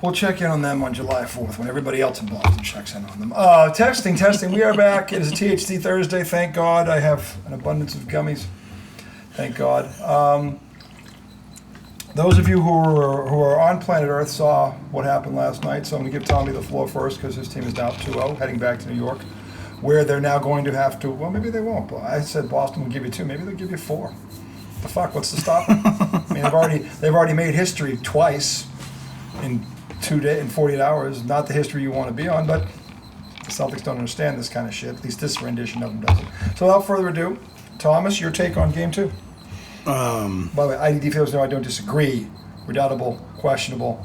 We'll check in on them on July 4th when everybody else in Boston checks in on them. Testing. We are back. It is a THC Thursday. Thank God. I have an abundance of gummies. Thank God. Those of you who are on planet Earth saw what happened last night, so I'm going to give Tommy the floor first because his team is now 2-0, heading back to New York, where they're now going to have to, well, maybe they won't. I said Boston will give you 2. Maybe they'll give you 4. The fuck? What's to stop them? I mean, they've already made history twice in 48 hours. Not the history you want to be on, but the Celtics don't understand this kind of shit. At least this rendition of them doesn't. So without further ado, Thomas, your take on Game 2. By the way, IDD feels no, I don't disagree. Redoubtable, questionable,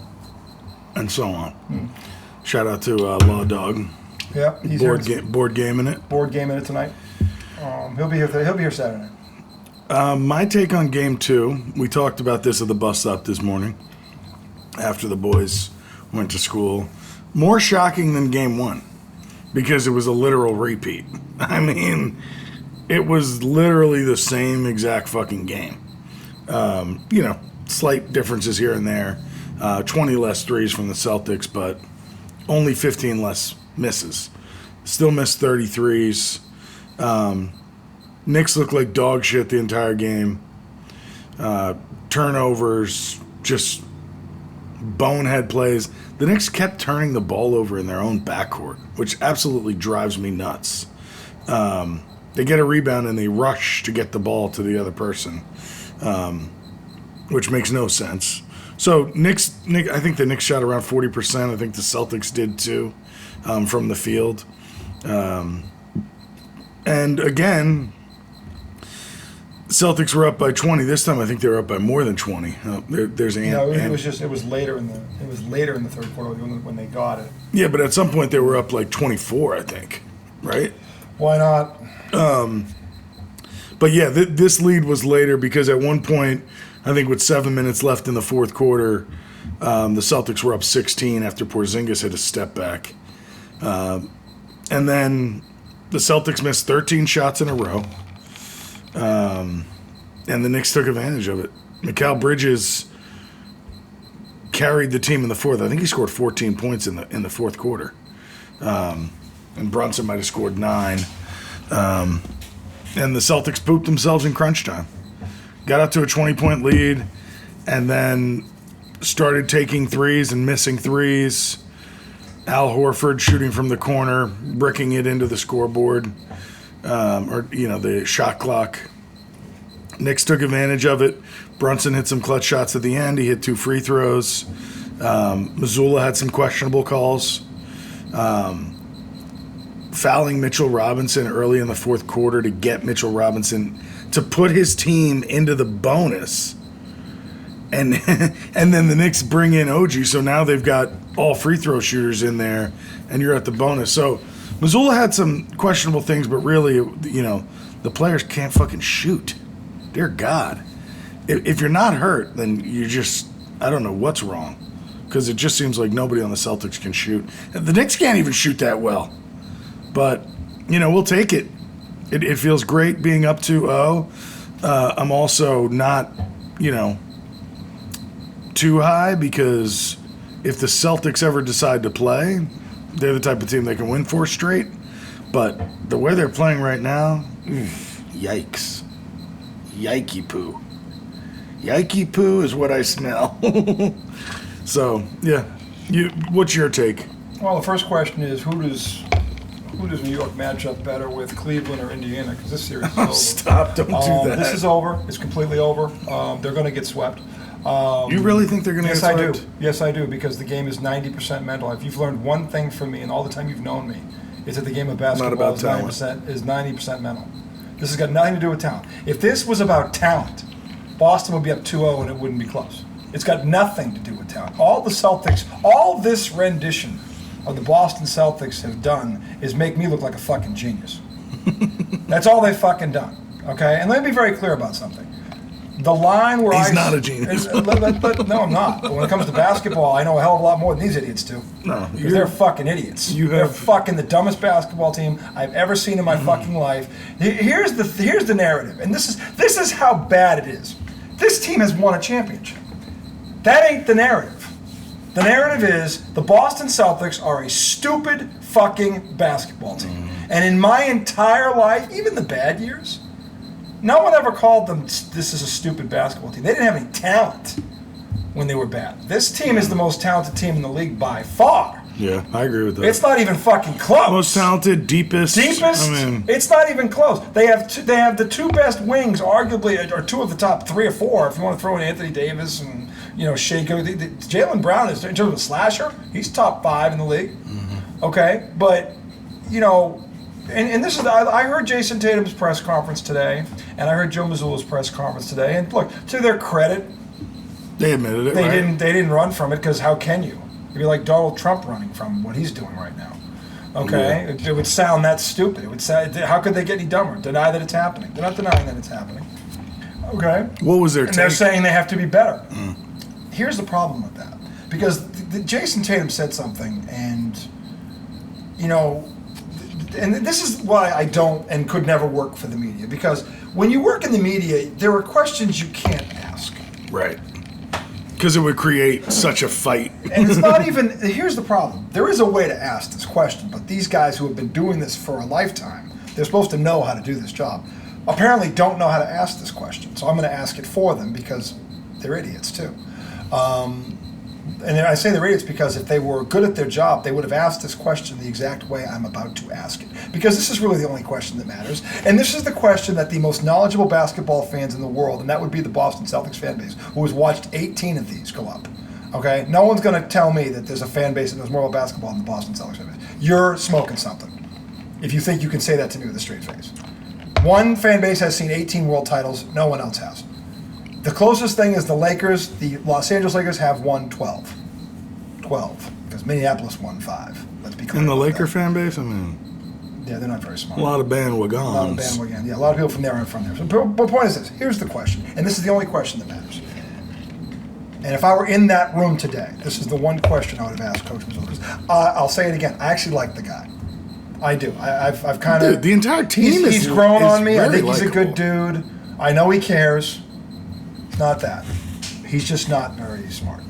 and so on. Shout out to Law Dog. Yeah, he's board gaming it. Board gaming it tonight. He'll be here Saturday night. My take on Game 2. We talked about this at the bus stop this morning after the boys went to school. More shocking than Game 1 because it was a literal repeat. I mean, it was literally the same exact fucking game. Slight differences here and there. 20 less threes from the Celtics, but only 15 less misses. Still missed 33s. Knicks looked like dog shit the entire game. Turnovers, just bonehead plays. The Knicks kept turning the ball over in their own backcourt, which absolutely drives me nuts. They get a rebound and they rush to get the ball to the other person, which makes no sense. So I think the Knicks shot around 40%. I think the Celtics did too, from the field. And again, Celtics were up by 20. This time I think they were up by more than 20. It was later in the third quarter when they got it. Yeah, but at some point they were up like 24, I think. Right? Why not? But yeah, this lead was later because at one point, I think with 7 minutes left in the fourth quarter, the Celtics were up 16 after Porzingis hit a step back. And then the Celtics missed 13 shots in a row. And the Knicks took advantage of it. Mikal Bridges carried the team in the fourth. I think he scored 14 points in the fourth quarter. And Brunson might have scored 9. And the Celtics pooped themselves in crunch time. Got up to a 20-point lead and then started taking threes and missing threes. Al Horford shooting from the corner, bricking it into the scoreboard, the shot clock. Knicks took advantage of it. Brunson hit some clutch shots at the end. He hit 2 free throws. Missoula had some questionable calls. Fouling Mitchell Robinson early in the fourth quarter to get Mitchell Robinson to put his team into the bonus. And then the Knicks bring in OG, so now they've got all free throw shooters in there, and you're at the bonus. So Missoula had some questionable things, but really, the players can't fucking shoot. Dear God. If you're not hurt, then you just, I don't know what's wrong, because it just seems like nobody on the Celtics can shoot. The Knicks can't even shoot that well. But, we'll take it. It feels great being up 2-0. I'm also not, too high because if the Celtics ever decide to play, they're the type of team that can win 4 straight. But the way they're playing right now, yikes. Yikey poo. Yikey poo is what I smell. So, yeah. What's your take? Well, the first question is, who does New York match up better with, Cleveland or Indiana? Because this series is over. Stop, don't do that. This is over. It's completely over. They're going to get swept. You really think they're going to get swept? Yes, I do. Yes, I do, because the game is 90% mental. If you've learned one thing from me in all the time you've known me, it's that the game of basketball is 90% mental. This has got nothing to do with talent. If this was about talent, Boston would be up 2-0 and it wouldn't be close. It's got nothing to do with talent. All the Celtics, all this rendition of the Boston Celtics have done is make me look like a fucking genius. That's all they've fucking done. Okay? And let me be very clear about something. The line where He's not a genius. No, I'm not. But when it comes to basketball, I know a hell of a lot more than these idiots do. No. Because they're fucking idiots. They're fucking the dumbest basketball team I've ever seen in my fucking life. Here's the narrative. And this is how bad it is. This team has won a championship. That ain't the narrative. The narrative is the Boston Celtics are a stupid fucking basketball team. And in my entire life, even the bad years, no one ever called them, this is a stupid basketball team. They didn't have any talent when they were bad. This team is the most talented team in the league by far. Yeah, I agree with that. It's not even fucking close. Most talented, deepest. It's not even close. They have the two best wings, arguably, or two of the top 3 or 4. If you want to throw in Anthony Davis and Shea, Jaylen Brown is in terms of a slasher. He's top 5 in the league. Okay, but and this is I heard Jason Tatum's press conference today, and I heard Joe Mazzulla's press conference today. And look, to their credit, they admitted it. They didn't run from it because how can you? It'd be like Donald Trump running from what he's doing right now. Okay, it would sound that stupid. It would sound. How could they get any dumber? Deny that it's happening. They're not denying that it's happening. Okay. What was their? And they're saying they have to be better. Here's the problem with that, because Jason Tatum said something, and and this is why I don't and could never work for the media, because when you work in the media, there are questions you can't ask. Right. Because it would create such a fight. And it's not even, here's the problem. There is a way to ask this question, but these guys who have been doing this for a lifetime, they're supposed to know how to do this job, apparently don't know how to ask this question. So I'm going to ask it for them because they're idiots too. And I say they're idiots because if they were good at their job, they would have asked this question the exact way I'm about to ask it. Because this is really the only question that matters. And this is the question that the most knowledgeable basketball fans in the world, and that would be the Boston Celtics fan base, who has watched 18 of these go up. Okay? No one's going to tell me that there's a fan base that knows more about basketball than the Boston Celtics fan base. You're smoking something if you think you can say that to me with a straight face. One fan base has seen 18 world titles. No one else has. The closest thing is the Lakers. The Los Angeles Lakers have won 12. 12, because Minneapolis won 5. Let's be clear. And the Laker that. fan base, Yeah, they're not very smart. A lot of bandwagons. A lot of bandwagon. Yeah, a lot of people from there aren't from there. So, but the point is this. Here's the question, and this is the only question that matters. And if I were in that room today, this is the one question I would have asked Coach Mazzulla. Because I'll say it again. I actually like the guy. I do. I've kind of... The entire team he's grown on me. I think he's likable. a good dude. I know he cares. It's not that. He's just not very smart.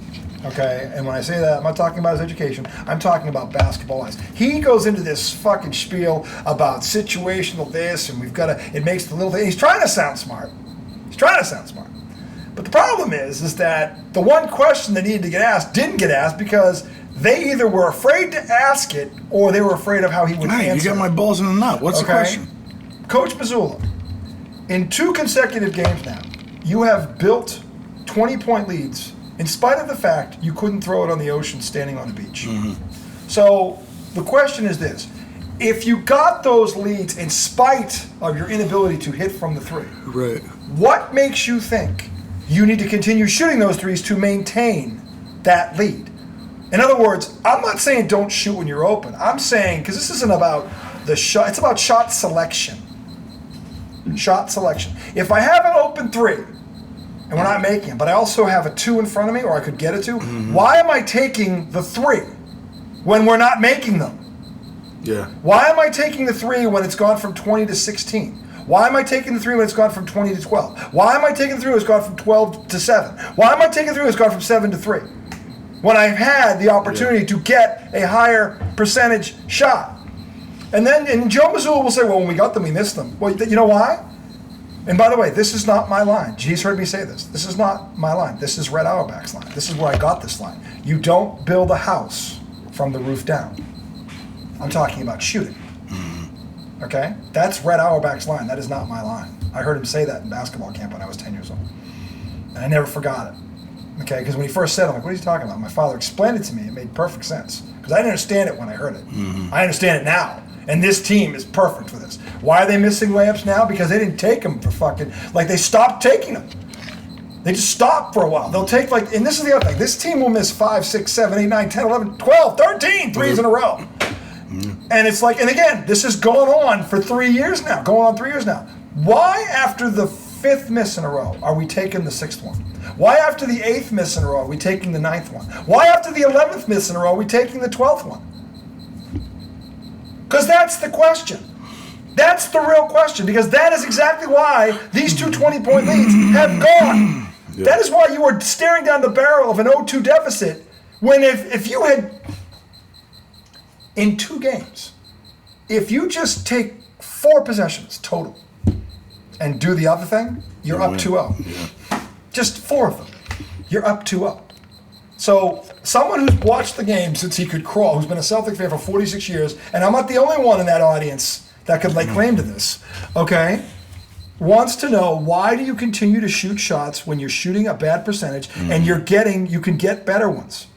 Okay? And when I say that, I'm not talking about his education. I'm talking about basketball-wise. He goes into this fucking spiel about situational this, and we've got to... It makes the little thing... He's trying to sound smart. But the problem is that the one question that needed to get asked didn't get asked because they either were afraid to ask it or they were afraid of how he would answer. You got my balls in a knot. What's the question? Coach Mazzulla, in 2 consecutive games now, you have built 20-point leads in spite of the fact you couldn't throw it on the ocean standing on a beach. So the question is this. If you got those leads in spite of your inability to hit from the 3, right, what makes you think you need to continue shooting those threes to maintain that lead? In other words, I'm not saying don't shoot when you're open. I'm saying, because this isn't about the shot, it's about shot selection. Shot selection. If I have an open 3, and we're not making it, but I also have a 2 in front of me, or I could get a 2, why am I taking the 3 when we're not making them? Yeah. Why am I taking the 3 when it's gone from 20 to 16? Why am I taking the 3 when it's gone from 20 to 12? Why am I taking the 3 when it's gone from 12 to 7? Why am I taking the 3 when it's gone from 7 to 3? When I've had the opportunity to get a higher percentage shot. And Joe Mazzulla will say, well, when we got them, we missed them. Well, you know why? And by the way, this is not my line. He's heard me say this. This is not my line. This is Red Auerbach's line. This is where I got this line. You don't build a house from the roof down. I'm talking about shooting. Okay? That's Red Auerbach's line. That is not my line. I heard him say that in basketball camp when I was 10 years old. And I never forgot it. Okay? Because when he first said it, I'm like, what are you talking about? My father explained it to me. It made perfect sense. Because I didn't understand it when I heard it. I understand it now. And this team is perfect for this. Why are they missing layups now? Because they didn't take them for fucking... Like, they stopped taking them. They just stopped for a while. They'll take, like... And this is the other thing. This team will miss 5, 6, 7, 8, 9, 10, 11, 12, 13 threes in a row. And it's like... And again, this has gone on for 3 years now. Going on 3 years now. Why, after the 5th miss in a row, are we taking the 6th one? Why, after the 8th miss in a row, are we taking the 9th one? Why, after the 11th miss in a row, are we taking the 12th one? Because that's the question. That's the real question. Because that is exactly why these 2 20-point leads have gone. Yeah. That is why you are staring down the barrel of an 0-2 deficit When if you had, in 2 games, if you just take 4 possessions total and do the other thing, you're up 2-0. Yeah. Just 4 of them. You're up 2-0. So someone who's watched the game since he could crawl, who's been a Celtic fan for 46 years, and I'm not the only one in that audience that could lay claim to this, okay, wants to know, why do you continue to shoot shots when you're shooting a bad percentage and you can get better ones?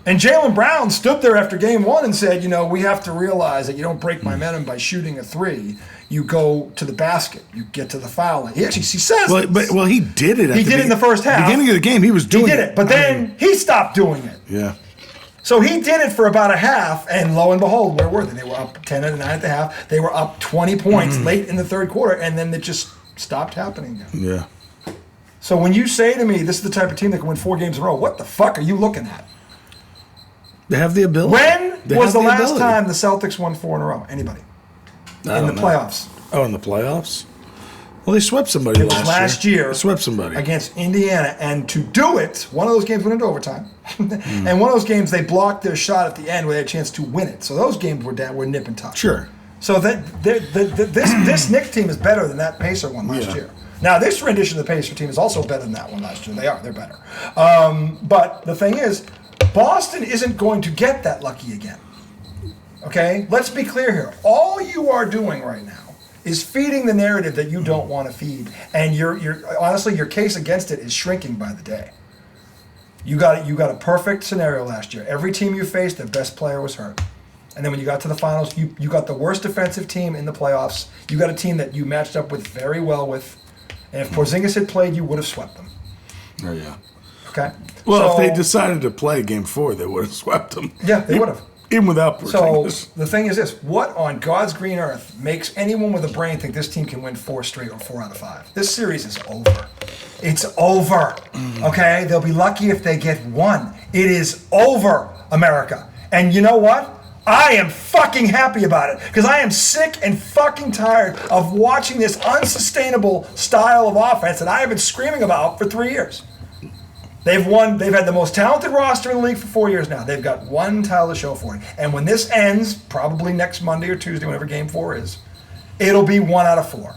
And Jaylen Brown stood there after game 1 and said, we have to realize that you don't break momentum by shooting a 3. You go to the basket. You get to the foul line. He says well, he did it. He did it in the first half. Beginning of the game, he was doing it. He did it, but then he stopped doing it. Yeah. So he did it for about a half, and lo and behold, where were they? They were up 10-9 at the half. They were up 20 points late in the third quarter, and then it just stopped happening again. Yeah. So when you say to me, this is the type of team that can win 4 games in a row, what the fuck are you looking at? They have the ability. When was the last time the Celtics won 4 in a row? Anybody? In the playoffs. Oh, in the playoffs? Well, they swept somebody last year. They swept somebody. Against Indiana. And to do it, one of those games went into overtime. And one of those games, they blocked their shot at the end where they had a chance to win it. So those games were nip and tuck. Sure. So this Knicks team is better than that Pacer one last year. Now, this rendition of the Pacer team is also better than that one last year. They're better. But the thing is, Boston isn't going to get that lucky again. Okay? Let's be clear here. All you are doing right now is feeding the narrative that you don't want to feed. And honestly, your case against it is shrinking by the day. You got a perfect scenario last year. Every team you faced, their best player was hurt. And then when you got to the finals, you got the worst defensive team in the playoffs. You got a team that you matched up with very well with. And if Porzingis had played, you would have swept them. Oh, yeah. Okay? Well, if they decided to play Game 4, they would have swept them. Yeah, they would have. Even without Porzingis. So the thing is this: what on God's green earth makes anyone with a brain think this team can win 4 straight or 4 out of 5? This series is over. It's over. Okay? They'll be lucky if they get 1. It is over, America. And you know what? I am fucking happy about it because I am sick and fucking tired of watching this unsustainable style of offense that I have been screaming about for 3 years. They've had the most talented roster in the league for 4 years now. They've got 1 title to show for it. And when this ends, probably next Monday or Tuesday, whenever Game 4 is, it'll be 1 out of 4.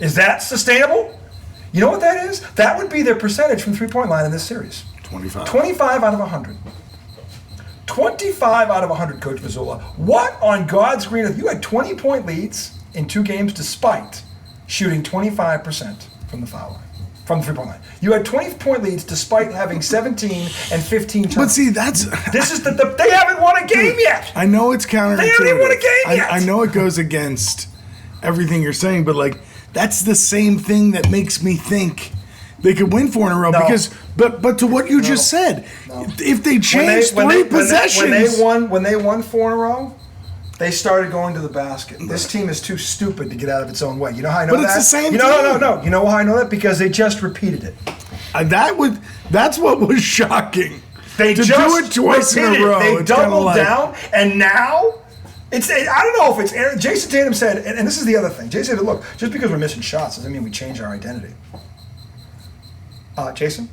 Is that sustainable? You know what that is? That would be their percentage from 3-point line in this series. 25. 25 out of 100. 25 out of 100, Coach Mazzulla. What on God's green earth? You had 20-point leads in 2 games despite shooting 25% from the foul line. From the 3-point line. You had 20-point leads despite having 17 and 15 turnovers. But see, that's... This is they haven't won a game yet. I know it's counterintuitive. They haven't even won a game yet. I know it goes against everything you're saying, but like, that's the same thing that makes me think they could win 4 in a row. No. Because, but to what you just said, if they changed 3 possessions... When they won 4 in a row, they started going to the basket. This team is too stupid to get out of its own way. You know how I know that? But it's the same team. No. You know how I know that? Because they just repeated it. That's what was shocking. They to just do it twice in a row. They it's doubled down, and now I don't know if it's Aaron. Jason Tatum said, and this is the other thing. Jason said, look, just because we're missing shots doesn't mean we change our identity. Jason,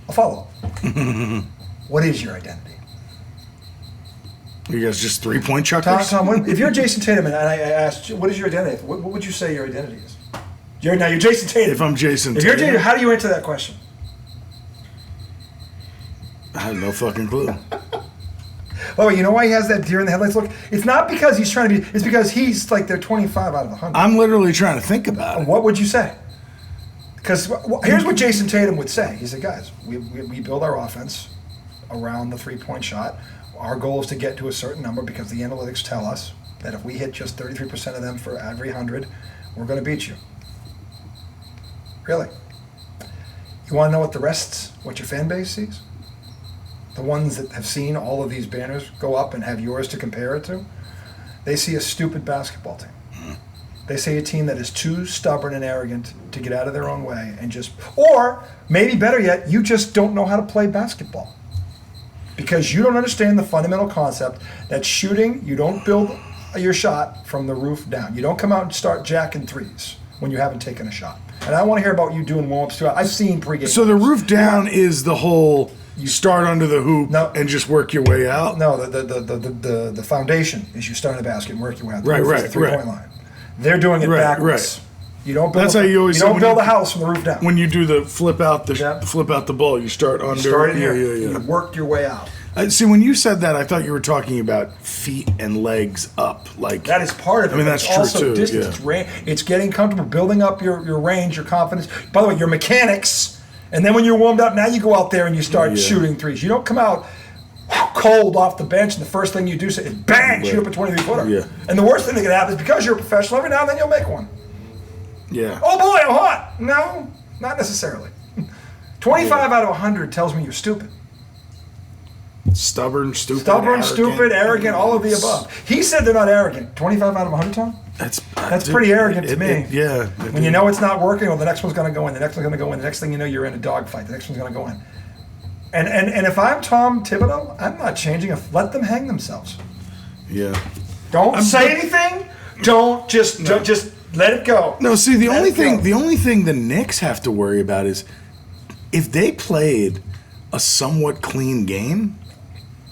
a follow up. What is your identity? You guys just 3-point chuckers? Tom, if you're Jason Tatum and I asked you, what is your identity? What would you say your identity is? You're Jason Tatum. If I'm Jason Tatum. If you're Tatum, how do you answer that question? I have no fucking clue. Oh, you know why he has that deer in the headlights look? It's not because he's trying to be, it's because he's like they're 25 out of 100. I'm literally trying to think about it. What would you say? Because here's what Jason Tatum would say. He said, guys, we build our offense around the 3-point shot. Our goal is to get to a certain number because the analytics tell us that if we hit just 33% of them for every 100, we're going to beat you. Really? You want to know what your fan base sees? The ones that have seen all of these banners go up and have yours to compare it to? They see a stupid basketball team. They see a team that is too stubborn and arrogant to get out of their own way and or maybe better yet, you just don't know how to play basketball. Because you don't understand the fundamental concept that shooting, you don't build your shot from the roof down. You don't come out and start jacking threes when you haven't taken a shot. And I want to hear about you doing warm-ups too. I've seen pregame. So the roof down is the whole You start under the hoop and just work your way out. No, the foundation is you start in the basket and work your way out. Right, the 3-point line. They're doing it backwards. Right. You don't build. That's how you always. You don't build a house from the roof down. When you do the flip out the ball, you start under. Start in here. Yeah. You work your way out. See, when you said that, I thought you were talking about feet and legs up. Like that is part of it. I mean, that's true also too. Distance. Yeah. It's getting comfortable, building up your range, your confidence. By the way, your mechanics. And then when you're warmed up, now you go out there and you start shooting threes. You don't come out cold off the bench and the first thing you do is bang, shoot up a 23-footer. Yeah. And the worst thing that can happen is because you're a professional, every now and then you'll make one. Yeah. Oh boy, I'm hot. No, not necessarily. 25 out of 100 tells me you're stupid. Stubborn, stupid, arrogant, all of the above. He said they're not arrogant. 25 out of 100, Tom? That's pretty arrogant to me. When you know it's not working, well, the next one's going to go in, the next one's going to go in, the next thing you know, you're in a dogfight, the next one's going to go in. And if I'm Tom Thibodeau, I'm not changing. Let them hang themselves. Yeah. Don't say anything. Don't just let it go. No, see, the only thing the Knicks have to worry about is if they played a somewhat clean game,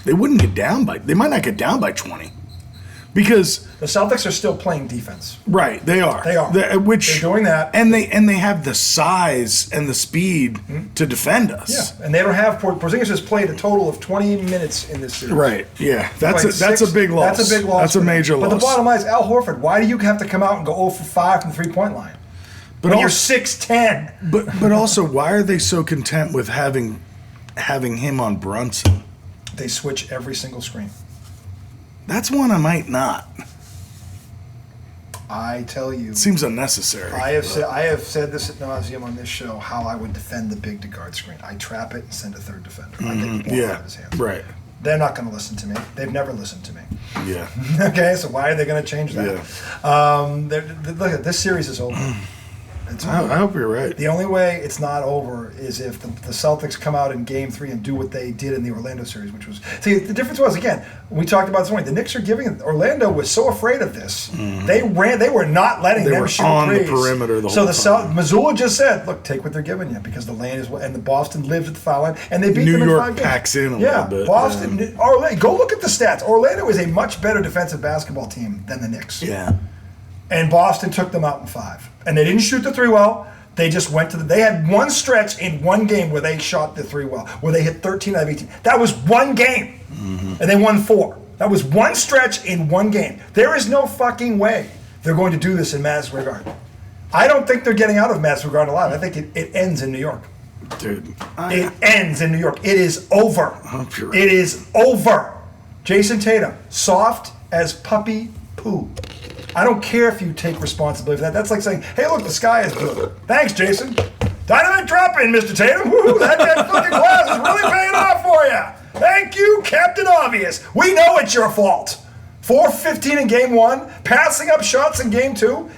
they wouldn't get down they might not get down by 20. Because the Celtics are still playing defense. Right, they are. They're doing that. And they have the size and the speed to defend us. Yeah, and they don't have Porzingis has played a total of 20 minutes in this series. Right. Yeah. That's a big loss. That's a big loss. That's a major loss. But the bottom line is Al Horford, why do you have to come out and go 0 for 5 from the 3-point line? But you're 6'10". But also, why are they so content with having him on Brunson? They switch every single screen. That's one I might not. I tell you, it seems unnecessary. I have said this ad nauseum on this show how I would defend the big to guard screen. I trap it and send a third defender. I get the ball out of his hands. Right. They're not going to listen to me. They've never listened to me. Yeah. Okay, so why are they going to change that? Yeah. Look, this series is over. I hope you're right. The only way it's not over is if the Celtics come out in Game 3 and do what they did in the Orlando series, which was... See, the difference was, again, we talked about this morning, the Knicks are giving... Orlando was so afraid of this. They were not letting them shoot on threes. The perimeter the whole time. So Missoula just said, look, take what they're giving you, because the lane is... And the Boston lived at the foul line, and they beat them in 5 games. New York packs in a little bit. Boston... Orlando, go look at the stats. Orlando is a much better defensive basketball team than the Knicks. Yeah. And Boston took them out in 5. And they didn't shoot the 3 well. They just went to they had one stretch in one game where they shot the 3 well, where they hit 13 out of 18. That was one game. And they won 4. That was one stretch in one game. There is no fucking way they're going to do this in Madison Square Garden. I don't think they're getting out of Madison Square Garden alive. I think it ends in New York. Dude. It ends in New York. It is over. I hope you're right. It is over. Jason Tatum, soft as puppy poo. I don't care if you take responsibility for that. That's like saying, hey, look, the sky is blue. Thanks, Jason. Dynamite drop in, Mr. Tatum. Woo-hoo, that fucking glass is really paying off for you. Thank you, Captain Obvious. We know it's your fault. 4-15 in Game 1, passing up shots in Game 2,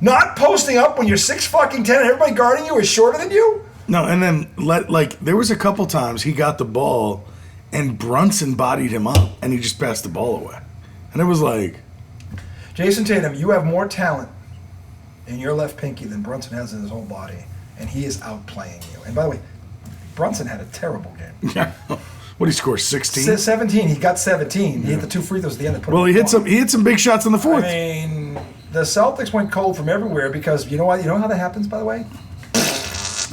not posting up when you're 6'10" and everybody guarding you is shorter than you. No, and then there was a couple times he got the ball and Brunson bodied him up and he just passed the ball away. And it was like... Jason Tatum, you have more talent in your left pinky than Brunson has in his whole body, and he is outplaying you. And by the way, Brunson had a terrible game. Yeah. What did he score? 16? 17. He got 17. He hit the 2 free throws at the end. Well, he hit some big shots in the 4th. I mean, the Celtics went cold from everywhere because you know what? You know how that happens, by the way?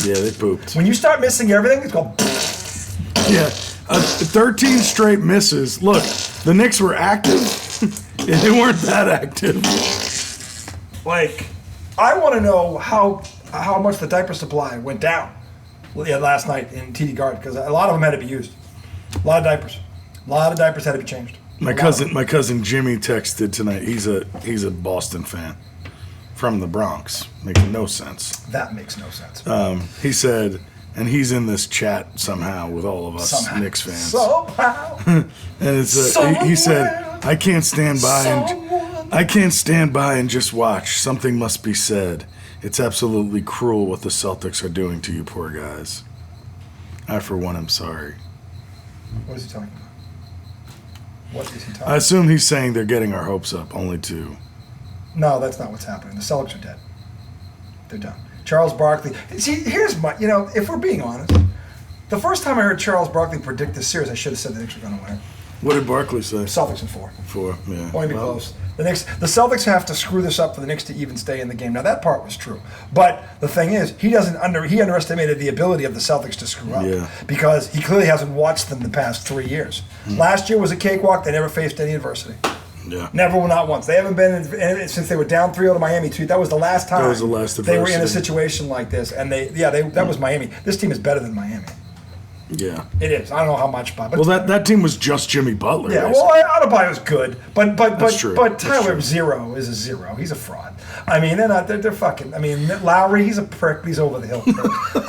Yeah, they pooped. When you start missing everything, it's called. Yeah, 13 straight misses. Look, the Knicks were active. They weren't that active. Like, I want to know how much the diaper supply went down last night in TD Garden, because a lot of them had to be used. A lot of diapers. A lot of diapers had to be changed. My cousin Jimmy texted tonight. He's a Boston fan from the Bronx. Makes no sense. That makes no sense. He said, and he's in this chat somehow with all of us Knicks fans. Somehow. And it's he said, I can't stand by and just watch. Something must be said. It's absolutely cruel what the Celtics are doing to you poor guys. I, for one, am sorry. What is he talking about? What is he talking about? I assume he's saying they're getting our hopes up, only to... No, that's not what's happening. The Celtics are dead. They're done. Charles Barkley. See, here's my... if we're being honest, The first time I heard Charles Barkley predict this series, I should have said the Knicks were going to win it. What did Barkley say? Celtics in 4. 4, yeah. Won't be close. The Celtics have to screw this up for the Knicks to even stay in the game. Now that part was true, but the thing is, he underestimated the ability of the Celtics to screw up because he clearly hasn't watched them the past 3 years. Last year was a cakewalk. They never faced any adversity. Yeah. Never, not once. They haven't been in, since they were down 3-0 to Miami. That was the last time. That was the last they were in a adversity. situation like this, and that was Miami. This team is better than Miami. Yeah. It is. I don't know how much, but Well, that team was just Jimmy Butler. yeah. basically. Well, Adebayo's good, but true. but That's Tyler true. Zero is a zero. He's a fraud. I mean, they're not. They're fucking. I mean, Lowry, he's a prick. He's over the hill.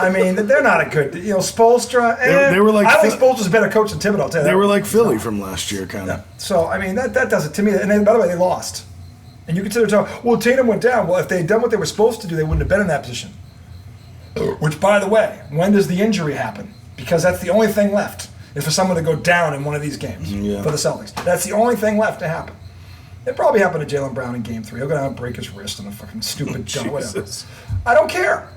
I mean, they're not a good. Spoelstra. They were like I think Spoelstra's a better coach than Thibodeau. I'll tell you They that. were like Philly from last year, kind of. So I mean, that does it to me. And then, by the way, they lost. And you consider Tatum went down. Well, if they had done what they were supposed to do, they wouldn't have been in that position. Which, by the way, when does the injury happen? Because that's the only thing left is for someone to go down in one of these games for the Celtics. That's the only thing left to happen. It probably happened to Jaylen Brown in Game 3. He'll go down and break his wrist on a fucking stupid jump, whatever. I don't care.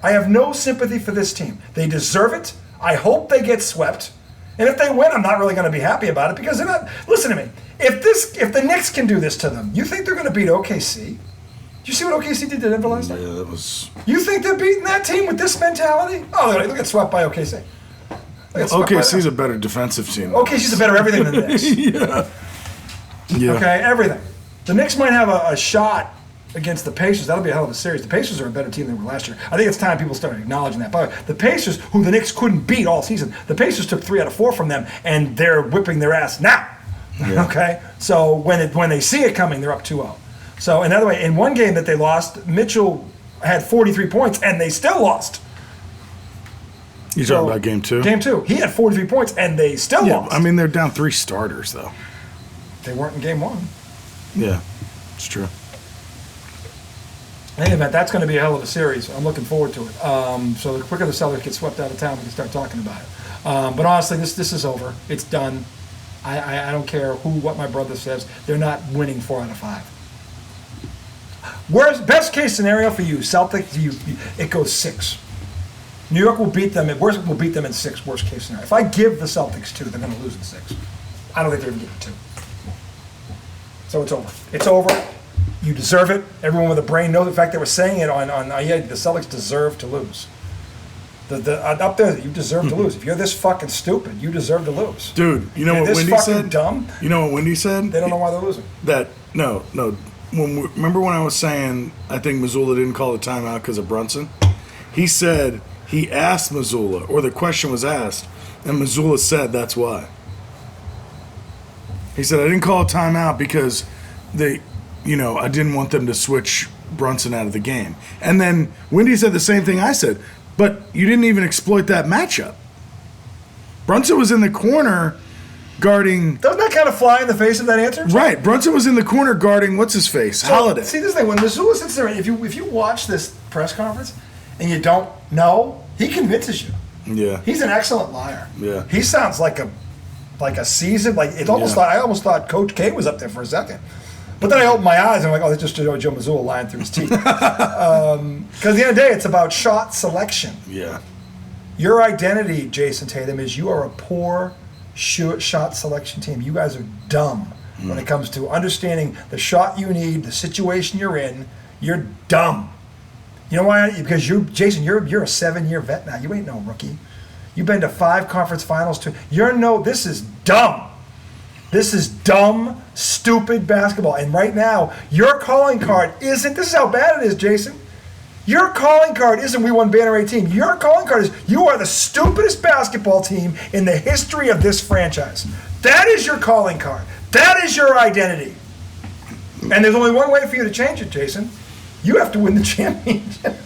I have no sympathy for this team. They deserve it. I hope they get swept. And if they win, I'm not really going to be happy about it because they're not. Listen to me. If the Knicks can do this to them, you think they're going to beat OKC? Did you see what OKC did to Denver last night? Yeah, that was. You think they're beating that team with this mentality? Oh, they'll get swept by OKC. OKC's a better defensive team. OKC's a better everything than the Knicks. Yeah. Okay, everything. The Knicks might have a shot against the Pacers. That'll be a hell of a series. The Pacers are a better team than they were last year. I think it's time people start acknowledging that. By the way, the Pacers, who the Knicks couldn't beat all season, the Pacers took 3 out of 4 from them, and they're whipping their ass now. Yeah. Okay? So when they see it coming, they're up 2-0. So, another way, in one game that they lost, Mitchell had 43 points, and they still lost. You talking about Game 2? Game 2. He had 43 points, and they still lost. I mean, they're down 3 starters, though. They weren't in Game 1. Yeah, it's true. In any event, that's going to be a hell of a series. I'm looking forward to it. So the quicker the Celtics get swept out of town, we can start talking about it. But honestly, this is over. It's done. I don't care what my brother says. They're not winning 4 out of 5. Best case scenario for you, Celtics, it goes 6. New York will beat them. Worst will beat them in 6. Worst case scenario. If I give the Celtics 2, they're going to lose in 6. I don't think they're going to get 2. So it's over. It's over. You deserve it. Everyone with a brain knows. In fact, they were saying it on the Celtics deserve to lose. Up there, you deserve to lose. If you're this fucking stupid, you deserve to lose. Dude, you know If what you're Wendy this fucking said? dumb, You know what Wendy said? they don't know why they're losing. No. Remember when I was saying I think Missoula didn't call a timeout because of Brunson? He said he asked Missoula, or the question was asked, and Missoula said that's why. He said, I didn't call a timeout because I didn't want them to switch Brunson out of the game. And then Wendy said the same thing I said, but you didn't even exploit that matchup. Brunson was in the corner guarding. Doesn't that kind of fly in the face of that answer? Right, Brunson was in the corner guarding what's his face, Holiday. See this thing when Missoula sits there. If you watch this press conference and you don't know, he convinces you. Yeah, He's an excellent liar. Yeah. He sounds like a seasoned. I almost thought Coach K was up there for a second. But then I opened my eyes and I'm like, oh, that's just Joe Mazzulla lying through his teeth. Because at the end of the day, it's about shot selection. yeah. Your identity, Jason Tatum, is you are a poor shot selection team. You guys are dumb when it comes to understanding the shot you need, the situation you're in. You're dumb. You know why? Because Jason, you're a 7-year vet now. You ain't no rookie. You've been to 5 conference finals too. This is dumb. This is dumb, stupid basketball. And right now, your calling card isn't, this is how bad it is, Jason. Your calling card isn't we won Banner 18. Your calling card is you are the stupidest basketball team in the history of this franchise. That is your calling card. That is your identity. And there's only one way for you to change it, Jason. You have to win the championship.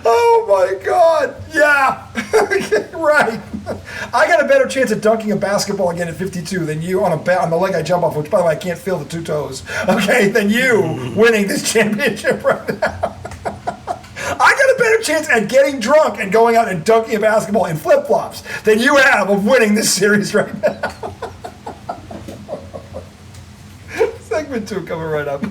Oh my God! Yeah, right. I got a better chance at dunking a basketball again at 52 than you on the leg I jump off, which by the way I can't feel the 2 toes. Okay, than you winning this championship right now. I got a better chance at getting drunk and going out and dunking a basketball in flip flops than you have of winning this series right now. Segment 2 coming right up.